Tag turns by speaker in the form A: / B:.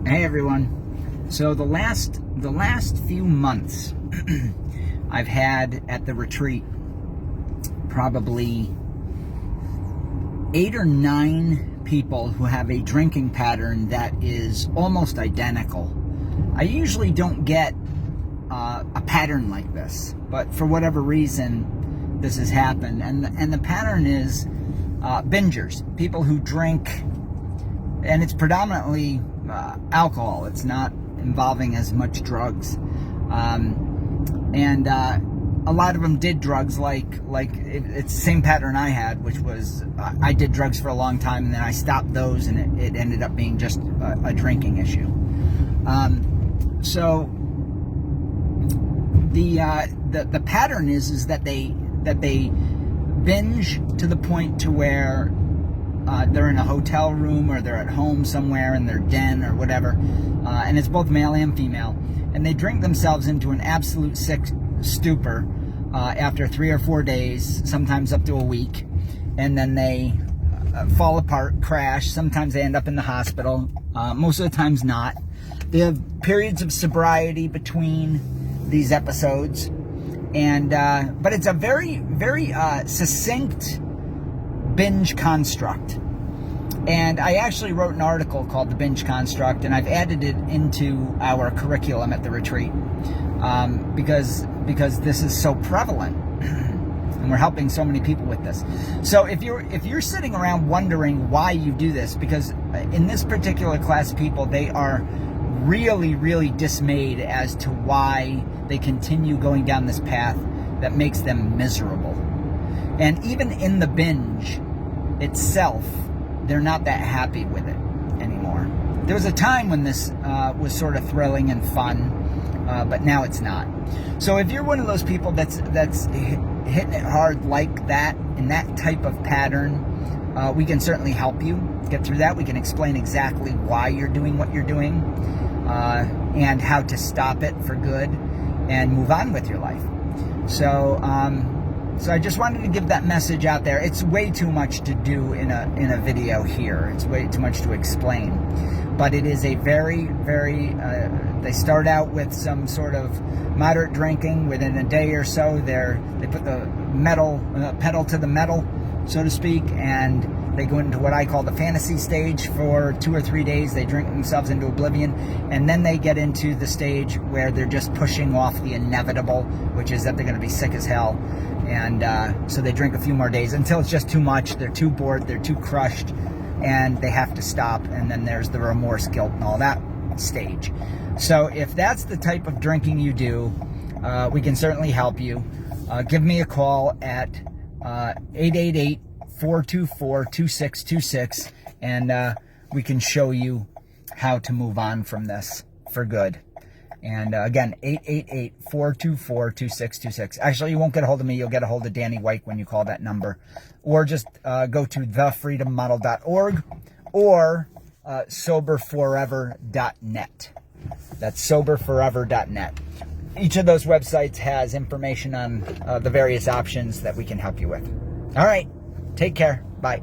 A: Hey everyone. So the last few months I've had at the retreat probably 8 or 9 people who have a drinking pattern that is almost identical. I usually don't get a pattern like this, but for whatever reason this has happened, and the pattern is bingers, people who drink, and it's predominantly alcohol. It's not involving as much drugs, and a lot of them did drugs it's the same pattern I had, which was I did drugs for a long time, and then I stopped those, and it ended up being just a drinking issue. So the pattern is that they binge to the point to where they're in a hotel room or they're at home somewhere in their den or whatever, and it's both male and female, and they drink themselves into an absolute sick stupor after 3 or 4 days, sometimes up to a week, and then they fall apart, crash. Sometimes they end up in the hospital, most of the times not. They have periods of sobriety between these episodes, and but it's a very succinct binge construct. And I actually wrote an article called The Binge Construct, and I've added it into our curriculum at the retreat because this is so prevalent, and we're helping so many people with this. So if you're sitting around wondering why you do this, because in this particular class of people, they are really dismayed as to why they continue going down this path that makes them miserable. And even in the binge itself, they're not that happy with it anymore. There was a time when this was sort of thrilling and fun, but now it's not. So if you're one of those people that's hitting it hard like that, in that type of pattern, we can certainly help you get through that. We can explain exactly why you're doing what you're doing, and how to stop it for good and move on with your life. So I just wanted to give that message out there. It's way too much to do in a video here. It's way too much to explain. But it is a very they start out with some sort of moderate drinking. Within a day or so, they put the pedal to the metal, so to speak, and they go into what I call the fantasy stage for 2 or 3 days. They drink themselves into oblivion, and then they get into the stage where they're just pushing off the inevitable, which is that they're going to be sick as hell. And so they drink a few more days until it's just too much. They're too bored, they're too crushed, and they have to stop. And then there's the remorse, guilt, and all that stage. So if that's the type of drinking you do, we can certainly help you. Give me a call at 888-424-2626, and we can show you how to move on from this for good. And again, 888-424-2626. Actually, you won't get a hold of me. You'll get a hold of Danny White when you call that number. Or just go to thefreedommodel.org or soberforever.net. That's soberforever.net. Each of those websites has information on the various options that we can help you with. All right. Take care. Bye.